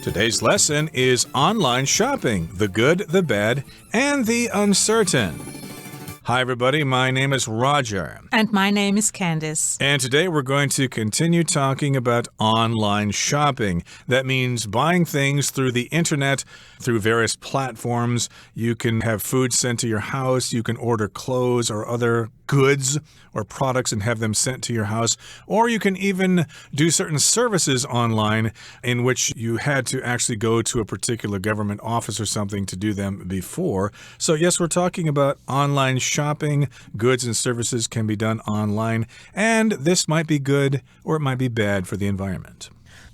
Today's lesson is online shopping, the good, the bad, and the uncertain. Hi, everybody. My name is Roger. And my name is Candice. And today we're going to continue talking about online shopping. That means buying things through the internet, through various platforms. You can have food sent to your house. You can order clothes or other goods or products and have them sent to your house. Or you can even do certain services online in which you had to actually go to a particular government office or something to do them before. So yes, we're talking about online shopping. Goods and services can be done online. And this might be good or it might be bad for the environment.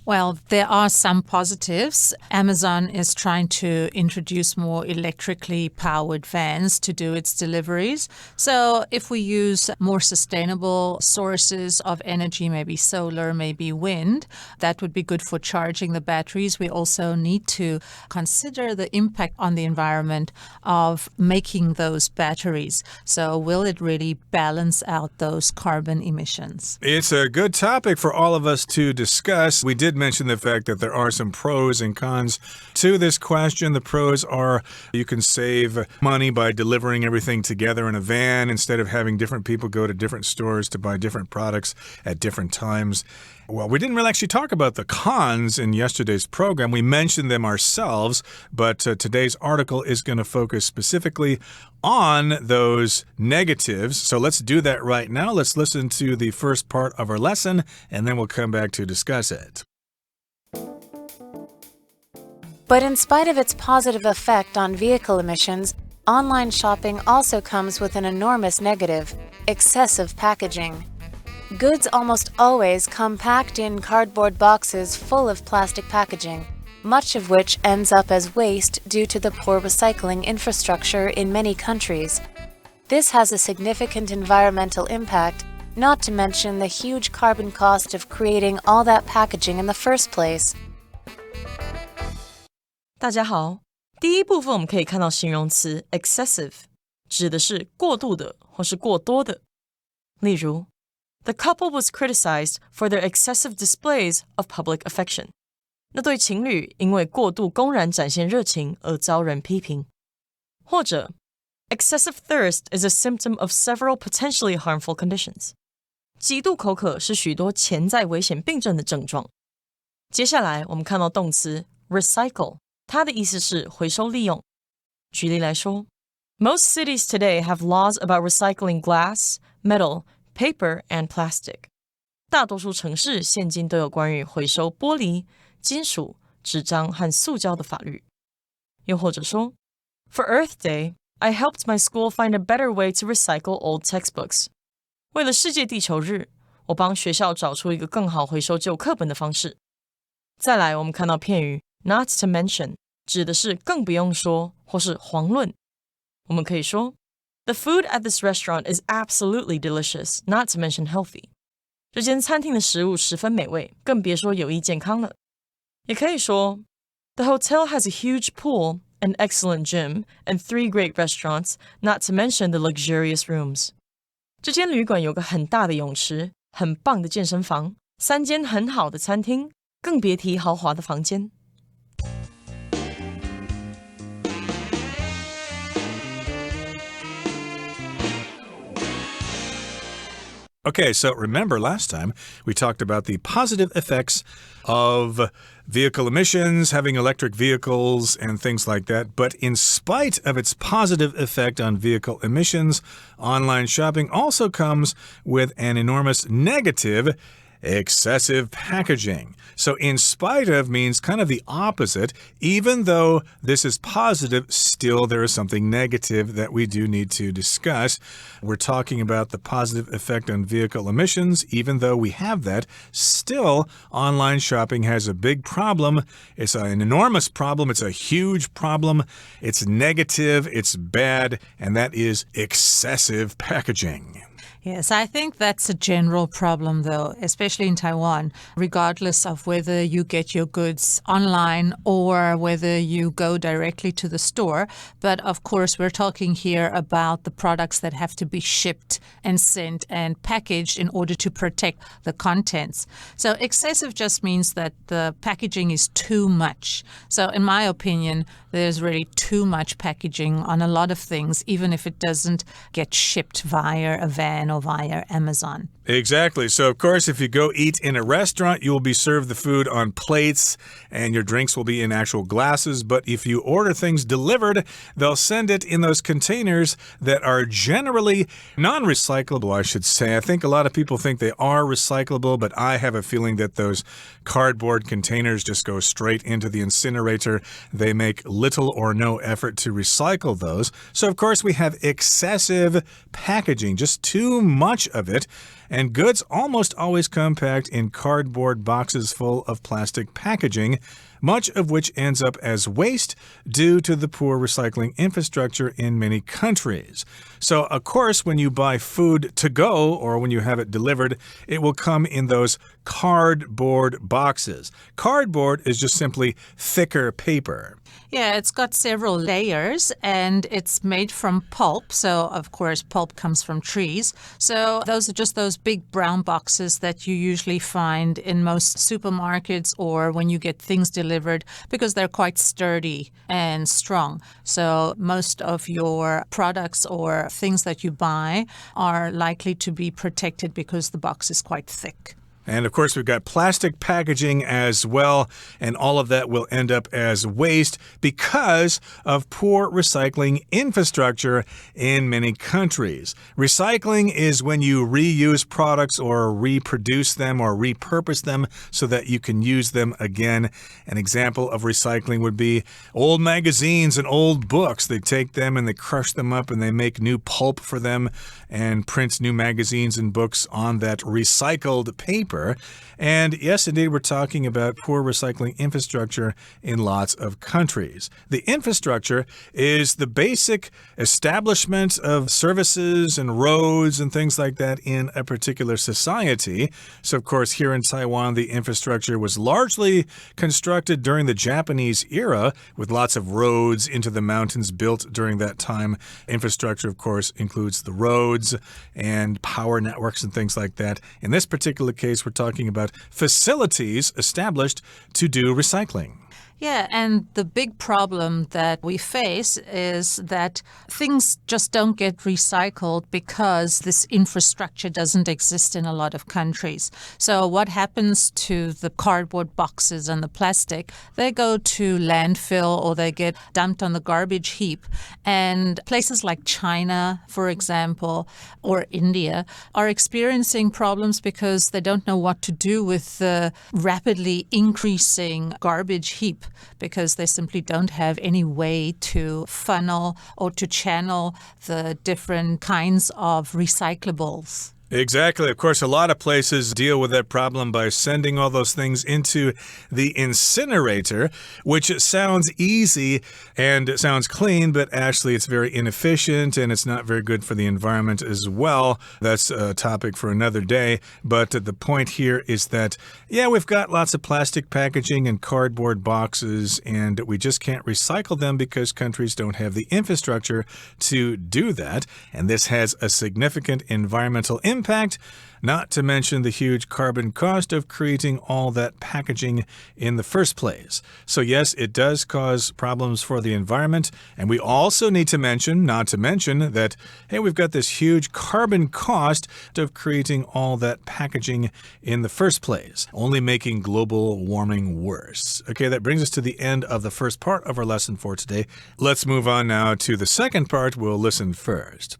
Well, there are some positives. Amazon is trying to introduce more electrically powered vans to do its deliveries. So if we use more sustainable sources of energy, maybe solar, maybe wind, that would be good for charging the batteries. We also need to consider the impact on the environment of making those batteries. So will it really balance out those carbon emissions? It's a good topic for all of us to discuss. We did mention the fact that there are some pros and cons to this question. The pros are you can save money by delivering everything together in a van instead of having different people go to different stores to buy different products at different times. Well, we didn't really actually talk about the cons in yesterday's program. We mentioned them ourselves, but today's article is going to focus specifically on those negatives. So let's do that right now. Let's listen to the first part of our lesson, and then we'll come back to discuss it. But in spite of its positive effect on vehicle emissions, online shopping also comes with an enormous negative: excessive packaging. Goods almost always come packed in cardboard boxes full of plastic packaging, much of which ends up as waste due to the poor recycling infrastructure in many countries. This has a significant environmental impact, not to mention the huge carbon cost of creating all that packaging in the first place. 大家好，第一部分我们可以看到形容词 excessive， 指的是过度的或是过多的。例如 The couple was criticized for their excessive displays of public affection. 那对情侣因为过度公然展现热情而遭人批评。或者 Excessive thirst is a symptom of several potentially harmful conditions. 极度口渴是许多潜在危险病症的症状。接下来我们看到动词 recycle， 它的意思是回收利用。举例来说 Most cities today have laws about recycling glass, metal, paper, and plastic. 大多数城市现今都有关于回收玻璃、金属、纸张和塑胶的法律。又或者说 For Earth Day, I helped my school find a better way to recycle old textbooks. 为了世界地球日，我帮学校找出一个更好回收旧课本的方式。再来，我们看到片语 not to mention， 指的是更不用说或是遑论。我们可以说The food at this restaurant is absolutely delicious, not to mention healthy. 这间餐厅的食物十分美味，更别说有益健康了。也可以说 The hotel has a huge pool, an excellent gym, and 3 great restaurants, not to mention the luxurious rooms. 这间旅馆有个很大的泳池，很棒的健身房，3间很好的餐厅，更别提豪华的房间。Okay, so remember last time we talked about the positive effects of vehicle emissions, having electric vehicles, and things like that. But in spite of its positive effect on vehicle emissions, online shopping also comes with an enormous negative: excessive packaging. So in spite of means kind of the opposite. Even though this is positive, still there is something negative that we do need to discuss. We're talking about the positive effect on vehicle emissions. Even though we have that, still online shopping has a big problem. It's an enormous problem. It's a huge problem. It's negative. It's bad. And that is excessive packaging. Yes, I think that's a general problem, though, especially in Taiwan, regardless of whether you get your goods online or whether you go directly to the store. But of course, we're talking here about the products that have to be shipped and sent and packaged in order to protect the contents. So excessive just means that the packaging is too much. So in my opinion, there's really too much packaging on a lot of things, even if it doesn't get shipped via a van or via Amazon. Exactly. So, of course, if you go eat in a restaurant, you will be served the food on plates and your drinks will be in actual glasses. But if you order things delivered, they'll send it in those containers that are generally non-recyclable, I should say. I think a lot of people think they are recyclable, but I have a feeling that those cardboard containers just go straight into the incinerator. They make little or no effort to recycle those. So, of course, we have excessive packaging, just too much of it. And goods almost always come packed in cardboard boxes full of plastic packaging, much of which ends up as waste due to the poor recycling infrastructure in many countries. So, of course, when you buy food to go or when you have it delivered, it will come in those cardboard boxes. Cardboard is just simply thicker paper. Yeah, it's got several layers and it's made from pulp. So, of course, pulp comes from trees. So, those are just those big brown boxes that you usually find in most supermarkets or when you get things delivered because they're quite sturdy and strong. So, most of your products or things that you buy are likely to be protected because the box is quite thick. And, of course, we've got plastic packaging as well, and all of that will end up as waste because of poor recycling infrastructure in many countries. Recycling is when you reuse products or reproduce them or repurpose them so that you can use them again. An example of recycling would be old magazines and old books. They take them and they crush them up and they make new pulp for them and print new magazines and books on that recycled paper. And yes, indeed, we're talking about poor recycling infrastructure in lots of countries. The infrastructure is the basic establishment of services and roads and things like that in a particular society. So, of course, here in Taiwan, the infrastructure was largely constructed during the Japanese era with lots of roads into the mountains built during that time. Infrastructure, of course, includes the roads and power networks and things like that. In this particular case, we're talking about facilities established to do recycling. Yeah, and the big problem that we face is that things just don't get recycled because this infrastructure doesn't exist in a lot of countries. So what happens to the cardboard boxes and the plastic? They go to landfill or they get dumped on the garbage heap. And places like China, for example, or India are experiencing problems because they don't know what to do with the rapidly increasing garbage heap, because they simply don't have any way to funnel or to channel the different kinds of recyclables. Exactly. Of course, a lot of places deal with that problem by sending all those things into the incinerator, which sounds easy and it sounds clean, but actually it's very inefficient and it's not very good for the environment as well. That's a topic for another day. But the point here is that, yeah, we've got lots of plastic packaging and cardboard boxes, and we just can't recycle them because countries don't have the infrastructure to do that. And this has a significant environmental impact, not to mention the huge carbon cost of creating all that packaging in the first place. So yes, it does cause problems for the environment. And we also need to mention, not to mention, that, hey, we've got this huge carbon cost of creating all that packaging in the first place, only making global warming worse. Okay, that brings us to the end of the first part of our lesson for today. Let's move on now to the second part. We'll listen first.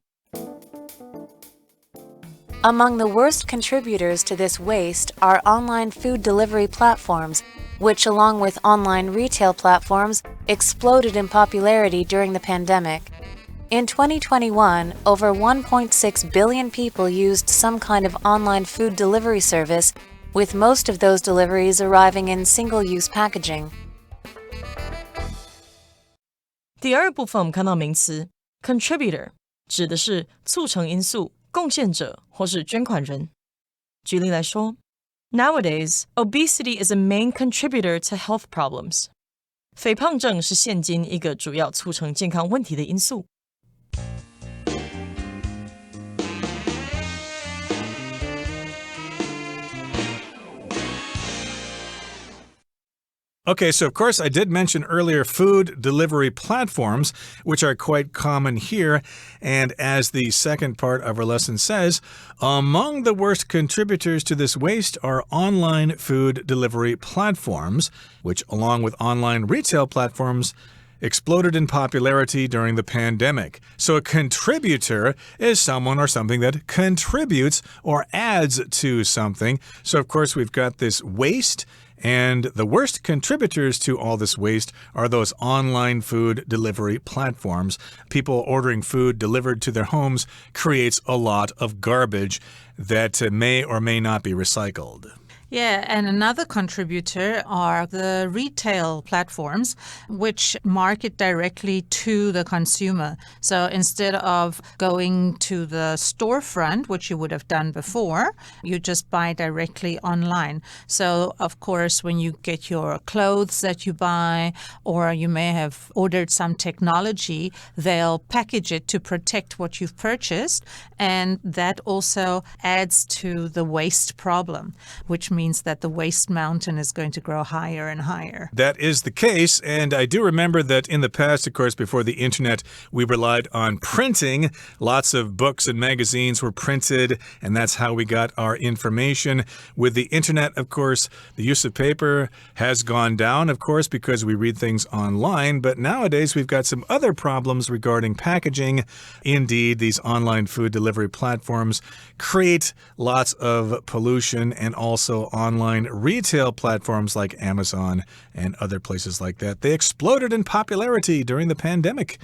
Among the worst contributors to this waste are online food delivery platforms, which, along with online retail platforms, exploded in popularity during the pandemic. In 2021, over 1.6 billion people used some kind of online food delivery service, with most of those deliveries arriving in single-use packaging. 第二部分我们看到名词 contributor 指的是促成因素、贡献者或是捐款人。举例来说 Nowadays, obesity is a main contributor to health problems. 肥胖症是现今一个主要促成健康问题的因素。Okay, so of course I did mention earlier food delivery platforms, which are quite common here. And as the second part of our lesson says, among the worst contributors to this waste are online food delivery platforms, which along with online retail platforms, exploded in popularity during the pandemic. So a contributor is someone or something that contributes or adds to something. So of course we've got this waste. And the worst contributors to all this waste are those online food delivery platforms. People ordering food delivered to their homes creates a lot of garbage that may or may not be recycled. Yeah, and another contributor are the retail platforms, which market directly to the consumer. So instead of going to the storefront, which you would have done before, you just buy directly online. So, of course, when you get your clothes that you buy, or you may have ordered some technology, they'll package it to protect what you've purchased. And that also adds to the waste problem, which means that the waste mountain is going to grow higher and higher. That is the case, and I do remember that in the past, of course, before the internet, we relied on printing. Lots of books and magazines were printed, and that's how we got our information. With the internet, of course, the use of paper has gone down, of course, because we read things online, but nowadays we've got some other problems regarding packaging. Indeed, these online food delivery platforms create lots of pollution, and also online retail platforms like Amazon and other places like that. They exploded in popularity during the pandemic.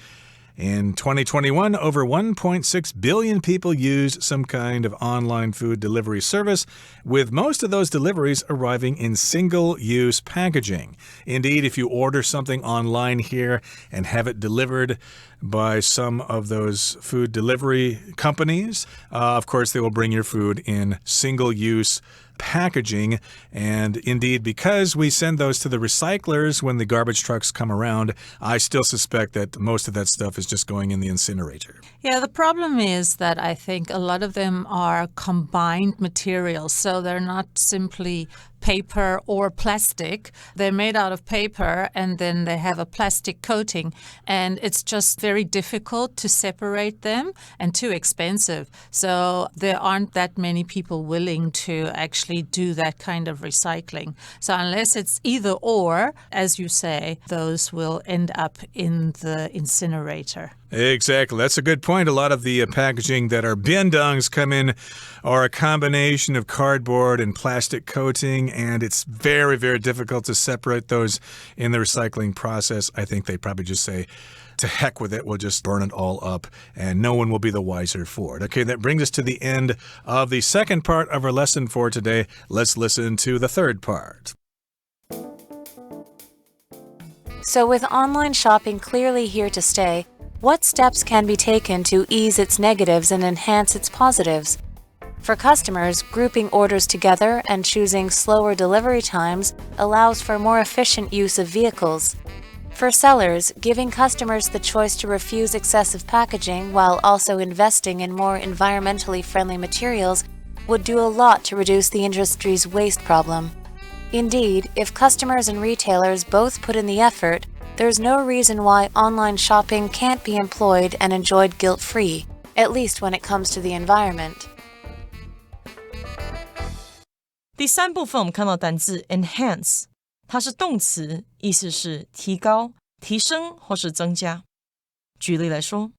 In 2021, over 1.6 billion people used some kind of online food delivery service, with most of those deliveries arriving in single-use packaging. Indeed, if you order something online here and have it delivered by some of those food delivery companies, of course, they will bring your food in single-use packaging. And indeed, because we send those to the recyclers when the garbage trucks come around, I still suspect that most of that stuff is just going in the incinerator. Yeah, the problem is that I think a lot of them are combined materials, so they're not simply paper or plastic. They're made out of paper and then they have a plastic coating, and it's just very difficult to separate them and too expensive. So there aren't that many people willing to actually do that kind of recycling. So unless it's either or, as you say, those will end up in the incinerator. Exactly. That's a good point. A lot of the packaging that our bindongs come in are a combination of cardboard and plastic coating, and it's very, very difficult to separate those in the recycling process. I think they probably just say, to heck with it, we'll just burn it all up, and no one will be the wiser for it. Okay, that brings us to the end of the second part of our lesson for today. Let's listen to the third part. So with online shopping clearly here to stay, what steps can be taken to ease its negatives and enhance its positives? For customers, grouping orders together and choosing slower delivery times allows for more efficient use of vehicles. For sellers, giving customers the choice to refuse excessive packaging while also investing in more environmentally friendly materials would do a lot to reduce the industry's waste problem. Indeed, if customers and retailers both put in the effort, there's no reason why online shopping can't be employed and enjoyed guilt-free, at least when it comes to the environment. 第三部分我们看到单字 enhance， 它是动词，意思是提高、提升或是增加。举例来说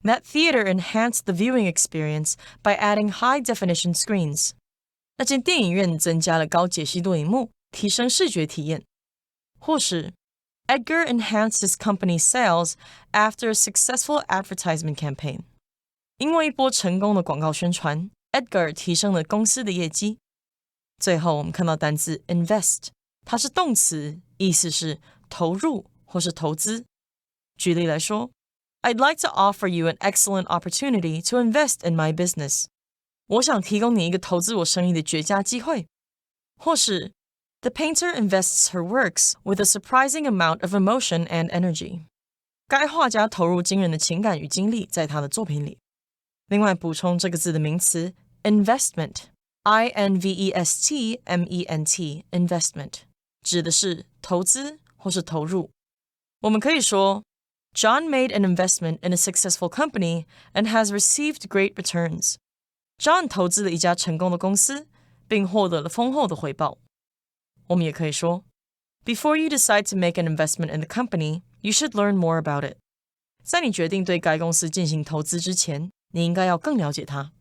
That theater enhanced the viewing experience by adding high-definition screens. 那间电影院增加了高解析度萤幕，提升视觉体验。或是Edgar enhanced his company's sales after a successful advertisement campaign. 因为一波成功的广告宣传 ，Edgar 提升了公司的业绩。最后，我们看到单字 invest， 它是动词，意思是投入或是投资。举例来说 ，I'd like to offer you an excellent opportunity to invest in my business. 我想提供你一个投资我生意的绝佳机会，或是 The painter invests her works with a surprising amount of emotion and energy. 该画家投入惊人的情感与精力在他的作品里。另外补充这个字的名词 investment, investment, investment 指的是投资或是投入。我们可以说John made an investment in a successful company and has received great returns. John 投资了一家成功的公司，并获得了丰厚的回报。我们也可以说 Before you decide to make an investment in the company, you should learn more about it. 在你决定对该公司进行投资之前，你应该要更了解它。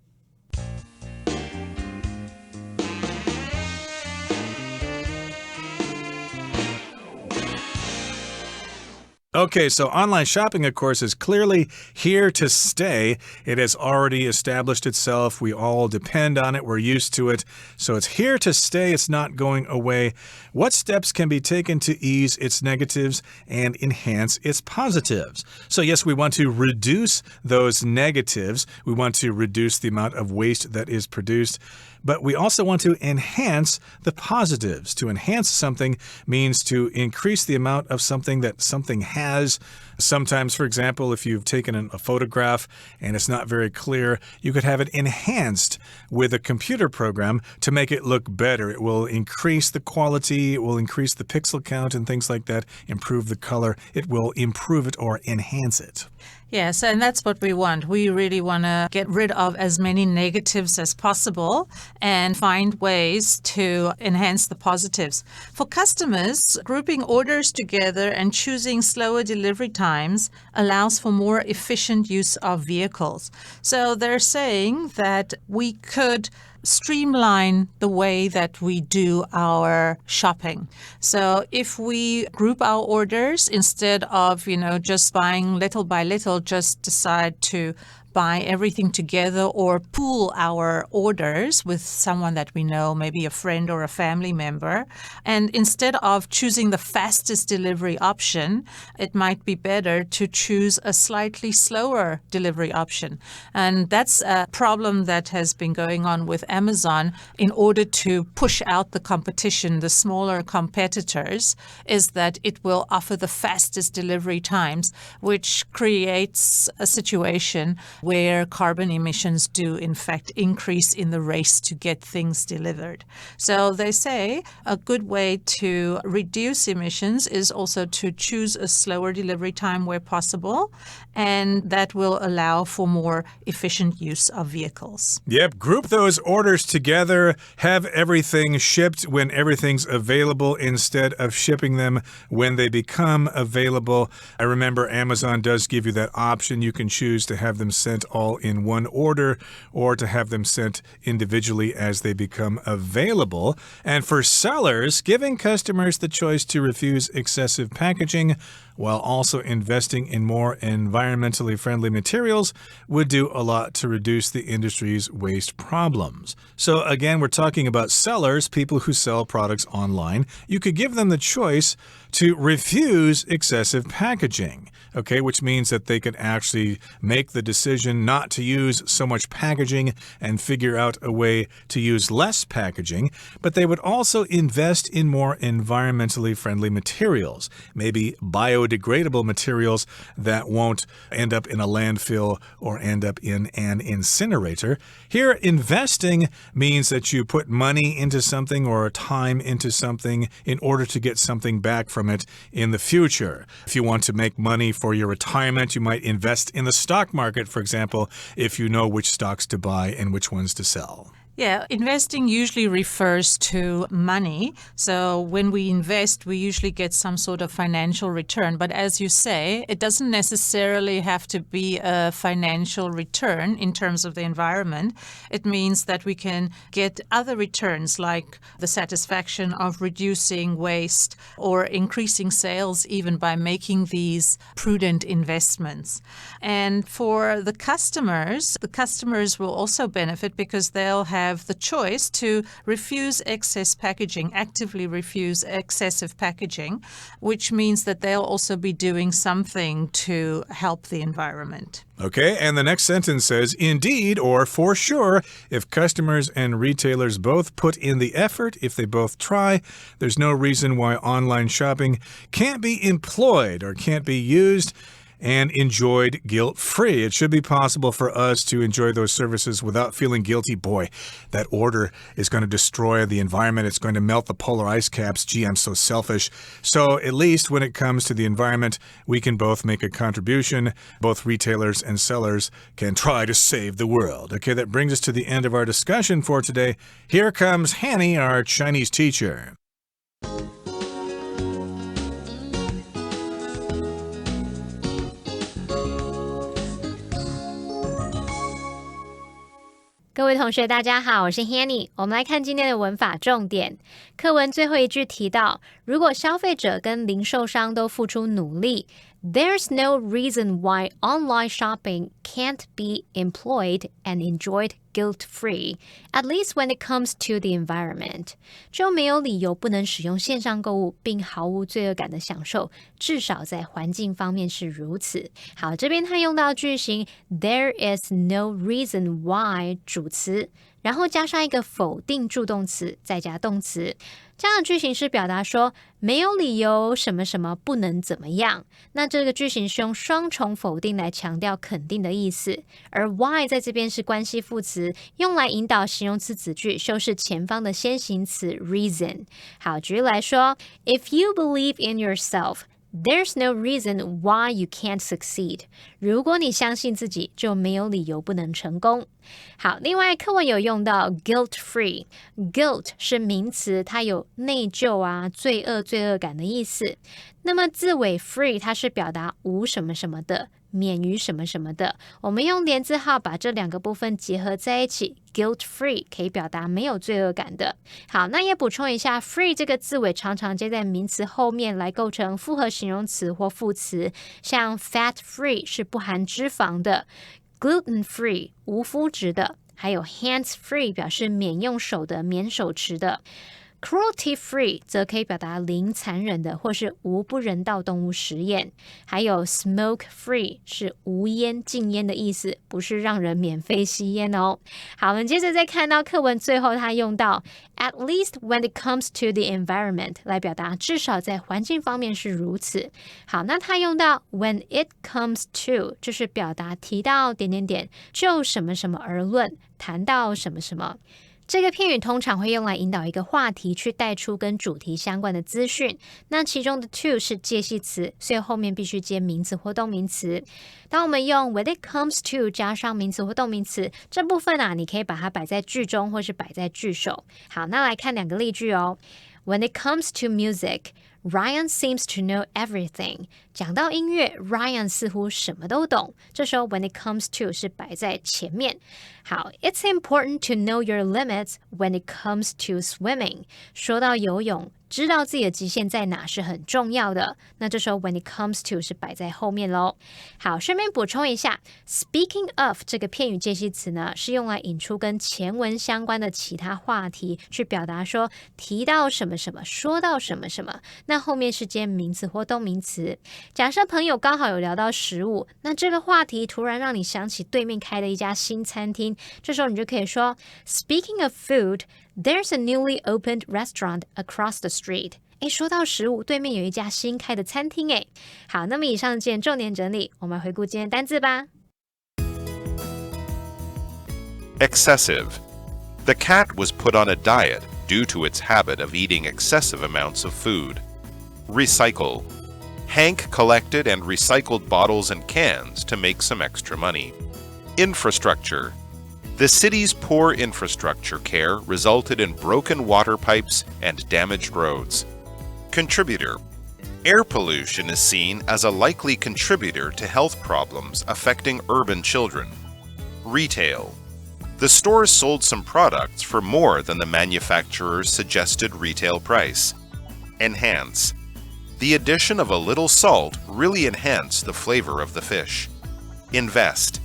Okay, so online shopping, of course, is clearly here to stay. It has already established itself. We all depend on it. We're used to it. So it's here to stay. It's not going away. What steps can be taken to ease its negatives and enhance its positives? So yes, we want to reduce those negatives. We want to reduce the amount of waste that is produced. But we also want to enhance the positives. To enhance something means to increase the amount of something that something has. Sometimes, for example, if you've taken a photograph and it's not very clear, you could have it enhanced with a computer program to make it look better. It will increase the quality, it will increase the pixel count and things like that, improve the color. It will improve it or enhance it. Yes, and that's what we want. We really want to get rid of as many negatives as possible and find ways to enhance the positives. For customers, grouping orders together and choosing slower delivery times allows for more efficient use of vehicles. So they're saying that we could streamline the way that we do our shopping. So if we group our orders instead of, just buying little by little, just decide to buy everything together or pool our orders with someone that we know, maybe a friend or a family member. And instead of choosing the fastest delivery option, it might be better to choose a slightly slower delivery option. And that's a problem that has been going on with Amazon in order to push out the competition, the smaller competitors, is that it will offer the fastest delivery times, which creates a situation where carbon emissions do, in fact, increase in the race to get things delivered. So they say a good way to reduce emissions is also to choose a slower delivery time where possible, and that will allow for more efficient use of vehicles. Yep, group those orders together, have everything shipped when everything's available instead of shipping them when they become available. I remember Amazon does give you that option. You can choose to have them sent all in one order or to have them sent individually as they become available. And for sellers, giving customers the choice to refuse excessive packaging while also investing in more environmentally friendly materials would do a lot to reduce the industry's waste problems. So again, we're talking about sellers, people who sell products online. You could give them the choice to refuse excessive packaging, okay, which means that they could actually make the decision not to use so much packaging and figure out a way to use less packaging, but they would also invest in more environmentally friendly materials, maybe biodegradable materials that won't end up in a landfill or end up in an incinerator. Here, investing means that you put money into something or time into something in order to get something back from it in the future. If you want to make money for your retirement, you might invest in the stock market, for example, if you know which stocks to buy and which ones to sell. Yeah, investing usually refers to money. So when we invest, we usually get some sort of financial return. But as you say, it doesn't necessarily have to be a financial return in terms of the environment. It means that we can get other returns like the satisfaction of reducing waste or increasing sales even by making these prudent investments. And for the customers will also benefit because they'll have have the choice to refuse excess packaging, actively refuse excessive packaging, which means that they'll also be doing something to help the environment. Okay, and the next sentence says, indeed, or for sure, if customers and retailers both put in the effort, if they both try, there's no reason why online shopping can't be employed or can't be used and enjoyed guilt-free. It should be possible for us to enjoy those services without feeling guilty. Boy, that order is going to destroy the environment. It's going to melt the polar ice caps. Gee, I'm so selfish. So at least when it comes to the environment, we can both make a contribution. Both retailers and sellers can try to save the world. Okay, that brings us to the end of our discussion for today. Here comes Hanny, our Chinese teacher. 各位同学大家好，我是 Hanny。 我们来看今天的文法重点。课文最后一句提到，如果消费者跟零售商都付出努力， There's no reason why online shopping can't be employed and enjoyed guilt-free, at least when it comes to the environment. 就没有理由不能使用线上购物并毫无罪恶感的享受，至少在环境方面是如此。好，这边他用到句型 There is no reason why 主词，然后加上一个否定助动词，再加动词。这样的句型是表达说没有理由什么什么不能怎么样，那这个句型是用双重否定来强调肯定的意思，而 why 在这边是关系副词，用来引导形容词子句修饰前方的先行词 reason。 好，举例来说 If you believe in yourself, There's no reason why you can't succeed. 如果你相信自己，就没有理由不能成功。好，另外课文有用到 guilt-free. Guilt 是名词，它有内疚啊、罪恶感的意思。那么字尾 free 它是表达无什么什么的，免于什么什么的。我们用连字号把这两个部分结合在一起 guilt-free 可以表达没有罪恶感的。好，那也补充一下 free 这个字尾常常接在名词后面来构成复合形容词或副词，像 fat-free 是不含脂肪的， gluten-free 无麸质的，还有 hands-free 表示免用手的、免手持的。Cruelty-free 则可以表达零残忍的或是无不人道动物实验，还有 smoke-free 是无烟禁烟的意思，不是让人免费吸烟哦。好，我们接着再看到课文最后他用到 at least when it comes to the environment 来表达至少在环境方面是如此。好，那他用到 when it comes to 就是表达提到点点点就什么什么而论，谈到什么什么。这个片语通常会用来引导一个话题去带出跟主题相关的资讯，那其中的 to 是介系词，所以后面必须接名词或动名词。当我们用 when it comes to 加上名词或动名词，这部分你可以把它摆在句中或是摆在句首。好，那来看两个例句哦。When it comes to music, Ryan seems to know everything. 讲到音乐 Ryan 似乎什么都懂，这时候 when it comes to 是摆在前面。好， It's important to know your limits when it comes to swimming. 说到游泳，知道自己的极限在哪是很重要的，那这时候 when it comes to 是摆在后面咯。好，顺便补充一下 Speaking of 这个片语介系词呢，是用来引出跟前文相关的其他话题，去表达说提到什么什么，说到什么什么，那后面是接名词或动名词。假设朋友刚好有聊到食物，那这个话题突然让你想起对面开了一家新餐厅，这时候你就可以说 Speaking of food, there's a newly opened restaurant across the street. 说到食物，对面有一家新开的餐厅诶。好，那么以上件重点整理，我们回顾今天单字吧。Excessive. The cat was put on a diet due to its habit of eating excessive amounts of food. Recycle. Hank collected and recycled bottles and cans to make some extra money. Infrastructure. The city's poor infrastructure care resulted in broken water pipes and damaged roads. Contributor. Air pollution is seen as a likely contributor to health problems affecting urban children. Retail. The store sold some products for more than the manufacturer's suggested retail price. Enhance. The addition of a little salt really enhanced the flavor of the fish. Invest.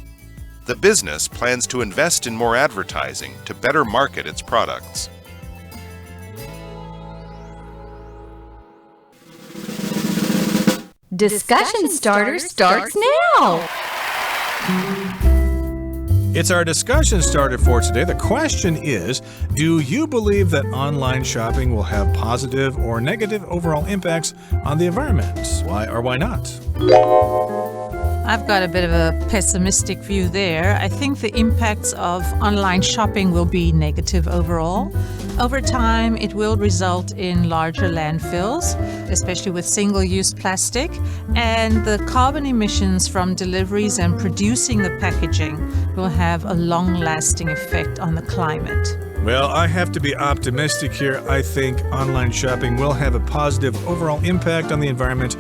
The business plans to invest in more advertising to better market its products. Discussion starter starts now! It's our discussion starter for today. The question is, do you believe that online shopping will have positive or negative overall impacts on the environment? Why or why not? I've got a bit of a pessimistic view there. I think the impacts of online shopping will be negative overall. Over time, it will result in larger landfills, especially with single-use plastic, and the carbon emissions from deliveries and producing the packaging will have a long-lasting effect on the climate. Well, I have to be optimistic here. I think online shopping will have a positive overall impact on the environment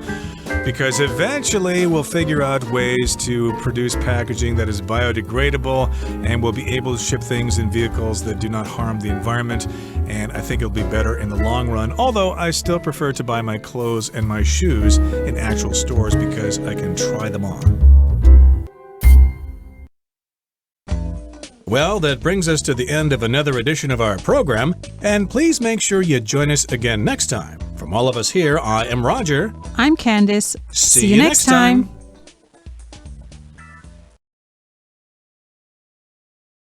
because eventually we'll figure out ways to produce packaging that is biodegradable and we'll be able to ship things in vehicles that do not harm the environment. And I think it'll be better in the long run, although I still prefer to buy my clothes and my shoes in actual stores because I can try them on. Well, that brings us to the end of another edition of our program, and please make sure you join us again next time. From all of us here, I am Roger. I'm Candice. See you next time.